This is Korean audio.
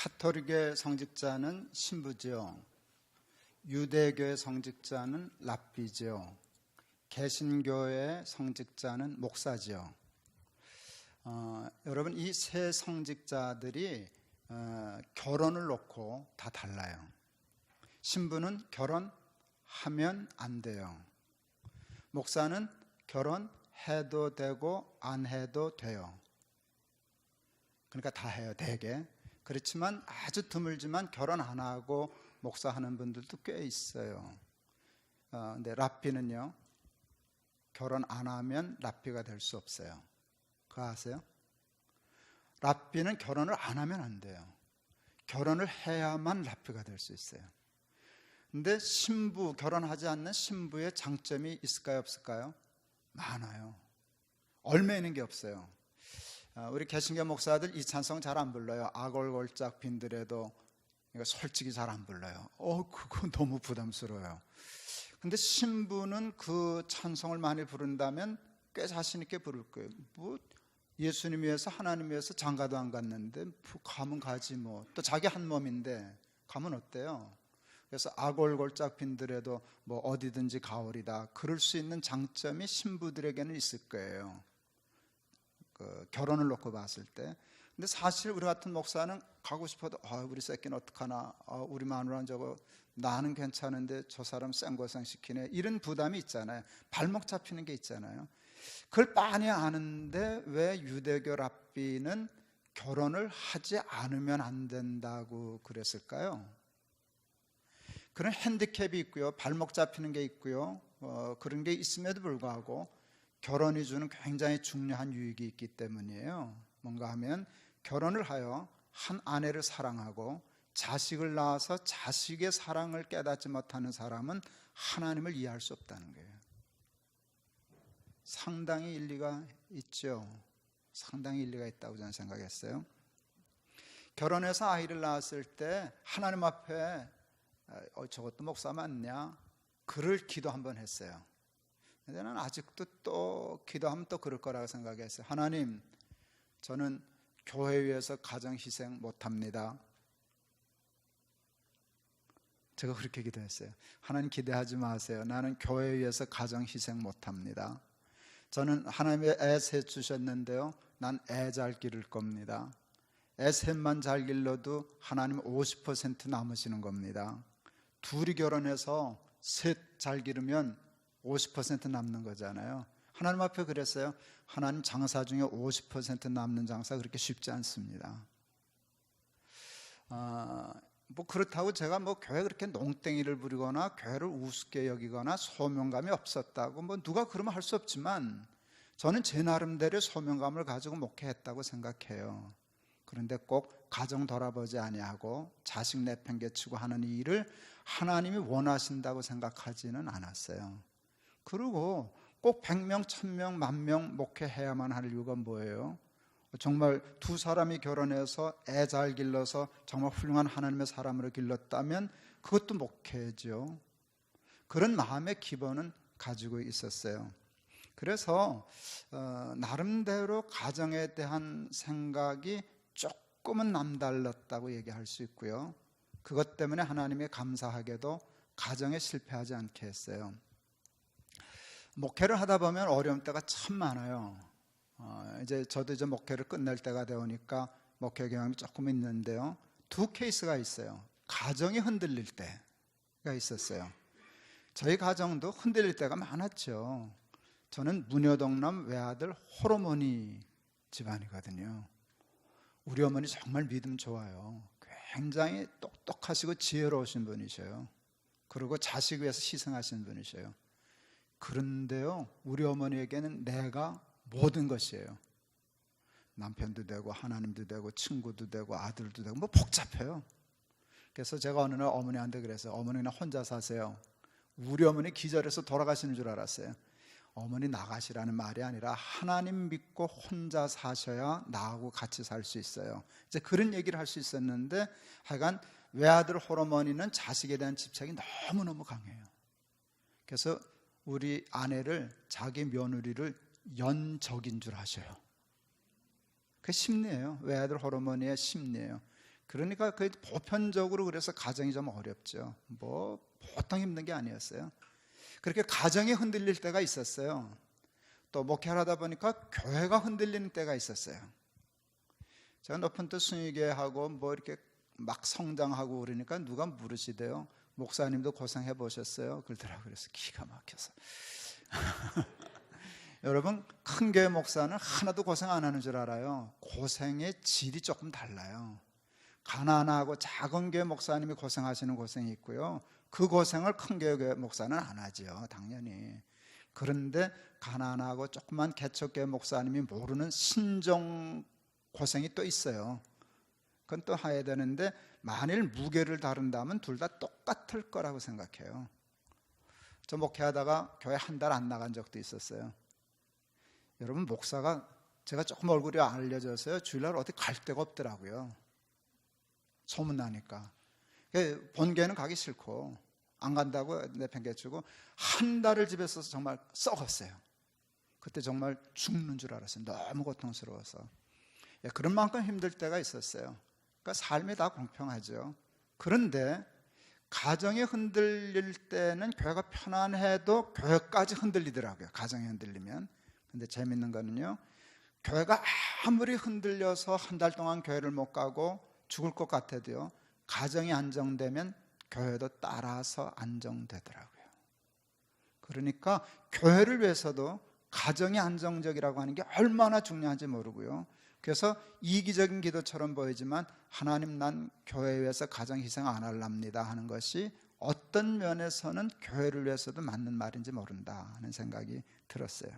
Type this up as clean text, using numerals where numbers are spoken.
가톨릭의 성직자는 신부지요. 유대교의 성직자는 랍비지요. 개신교의 성직자는 목사지요. 여러분, 이 세 성직자들이 결혼을 놓고 다 달라요. 신부는 결혼하면 안 돼요. 목사는 결혼해도 되고 안 해도 돼요. 그러니까 다 해요, 대개. 그렇지만 아주 드물지만 결혼 안 하고 목사하는 분들도 꽤 있어요. 근데 랍비는요, 결혼 안 하면 랍비가 될 수 없어요. 그거 아세요? 랍비는 결혼을 안 하면 안 돼요. 결혼을 해야만 랍비가 될 수 있어요. 근데 신부, 결혼하지 않는 신부의 장점이 있을까요, 없을까요? 많아요. 얽매이는 게 없어요. 우리 개신교 목사들 이 찬송 잘 안 불러요. 아골골짝 빈들에도 이거 솔직히 잘 안 불러요. 그거 너무 부담스러워요. 근데 신부는 그 찬송을 많이 부른다면 꽤 자신 있게 부를 거예요. 뭐 예수님 위해서, 하나님 위해서 장가도 안 갔는데 가면 가지 뭐. 또 자기 한 몸인데 가면 어때요? 그래서 아골골짝 빈들에도 뭐 어디든지 가오리다, 그럴 수 있는 장점이 신부들에게는 있을 거예요. 결혼을 놓고 봤을 때. 근데 사실 우리 같은 목사는 가고 싶어도 우리 새끼는 어떡하나, 우리 마누라는 저거, 나는 괜찮은데 저 사람 생고생 시키네, 이런 부담이 있잖아요. 발목 잡히는 게 있잖아요. 그걸 빤히 아는데 왜 유대교 랍비는 결혼을 하지 않으면 안 된다고 그랬을까요? 그런 핸디캡이 있고요, 발목 잡히는 게 있고요, 그런 게 있음에도 불구하고 결혼이 주는 굉장히 중요한 유익이 있기 때문이에요. 뭔가 하면 결혼을 하여 한 아내를 사랑하고 자식을 낳아서 자식의 사랑을 깨닫지 못하는 사람은 하나님을 이해할 수 없다는 거예요. 상당히 일리가 있죠. 상당히 일리가 있다고 저는 생각했어요. 결혼해서 아이를 낳았을 때 하나님 앞에 저것도 목사 맞냐? 그럴 기도 한번 했어요. 근데 나는 아직도 또 기도하면 또 그럴 거라고 생각했어요. 하나님, 저는 교회 위해서 가정 희생 못합니다. 제가 그렇게 기도했어요. 하나님, 기대하지 마세요. 나는 교회 위해서 가정 희생 못합니다. 저는 하나님의 애 셋 주셨는데요, 난 애 잘 기를 겁니다. 애 셋만 잘 길러도 하나님 50% 남으시는 겁니다. 둘이 결혼해서 셋 잘 기르면 50% 남는 거잖아요. 하나님 앞에 그랬어요. 하나님, 장사 중에 50% 남는 장사 그렇게 쉽지 않습니다. 뭐 그렇다고 제가 뭐 교회 그렇게 농땡이를 부리거나 교회를 우습게 여기거나 소명감이 없었다고 뭐 누가 그러면 할 수 없지만, 저는 제 나름대로 소명감을 가지고 목회했다고 생각해요. 그런데 꼭 가정 돌아보지 아니하고 자식 내팽개치고 하는 이 일을 하나님이 원하신다고 생각하지는 않았어요. 그리고 꼭 100명, 1000명, 10,000명 목회해야만 할 이유가 뭐예요? 정말 두 사람이 결혼해서 애 잘 길러서 정말 훌륭한 하나님의 사람으로 길렀다면 그것도 목회죠. 그런 마음의 기본은 가지고 있었어요. 그래서 나름대로 가정에 대한 생각이 조금은 남달랐다고 얘기할 수 있고요. 그것 때문에 하나님이 감사하게도 가정에 실패하지 않게 했어요. 목회를 하다 보면 어려운 때가 참 많아요. 저도 이제 목회를 끝낼 때가 되니까 목회 경험이 조금 있는데요. 두 케이스가 있어요. 가정이 흔들릴 때가 있었어요. 저희 가정도 흔들릴 때가 많았죠. 저는 무녀동남 외아들 호르몬이 집안이거든요. 우리 어머니 정말 믿음 좋아요. 굉장히 똑똑하시고 지혜로우신 분이셔요. 그리고 자식 위해서 희생하신 분이셔요. 그런데요, 우리 어머니에게는 내가 모든 것이에요. 남편도 되고 하나님도 되고 친구도 되고 아들도 되고 뭐 복잡해요. 그래서 제가 어느 날 어머니한테 그랬어요. 어머니는 혼자 사세요. 우리 어머니 기절해서 돌아가시는 줄 알았어요. 어머니 나가시라는 말이 아니라 하나님 믿고 혼자 사셔야 나하고 같이 살 수 있어요. 이제 그런 얘기를 할 수 있었는데, 하여간 외아들 호르몬이는 자식에 대한 집착이 너무너무 강해요. 그래서 우리 아내를, 자기 며느리를 연적인 줄 아셔요. 그게 심리예요. 외아들 호르몬의 심리예요. 그러니까 그 보편적으로 그래서 가정이 좀 어렵죠. 뭐 보통 힘든 게 아니었어요. 그렇게 가정이 흔들릴 때가 있었어요. 또 목회를 하다 보니까 교회가 흔들리는 때가 있었어요. 제가 높은 뜻 순위계하고 뭐 이렇게 막 성장하고 그러니까 누가 물으시대요. 목사님도 고생해 보셨어요? 그러더라고요. 그래서 기가 막혀서. 여러분, 큰 교회 목사는 하나도 고생 안 하는 줄 알아요. 고생의 질이 조금 달라요. 가난하고 작은 교회 목사님이 고생하시는 고생이 있고요. 그 고생을 큰 교회 목사는 안 하죠, 당연히. 그런데 가난하고 조그만 개척교회 목사님이 모르는 신종 고생이 또 있어요. 그건 또 해야 되는데 만일 무게를 다룬다면 둘 다 똑같을 거라고 생각해요. 저 목회하다가 교회 한 달 안 나간 적도 있었어요. 여러분, 목사가 제가 조금 얼굴이 알려져서요, 주일날 어디 갈 데가 없더라고요. 소문나니까. 본교회는 가기 싫고 안 간다고 내팽개치고 한 달을 집에 있어서 정말 썩었어요. 그때 정말 죽는 줄 알았어요. 너무 고통스러워서. 그런 만큼 힘들 때가 있었어요. 그러니까 삶이 다 공평하죠. 그런데 가정이 흔들릴 때는 교회가 편안해도 교회까지 흔들리더라고요. 가정이 흔들리면. 근데 재밌는 거는요, 교회가 아무리 흔들려서 한 달 동안 교회를 못 가고 죽을 것 같아도요, 가정이 안정되면 교회도 따라서 안정되더라고요. 그러니까 교회를 위해서도 가정이 안정적이라고 하는 게 얼마나 중요한지 모르고요. 그래서 이기적인 기도처럼 보이지만 하나님, 난 교회에 위해서 가정 희생 안 할랍니다 하는 것이 어떤 면에서는 교회를 위해서도 맞는 말인지 모른다 하는 생각이 들었어요.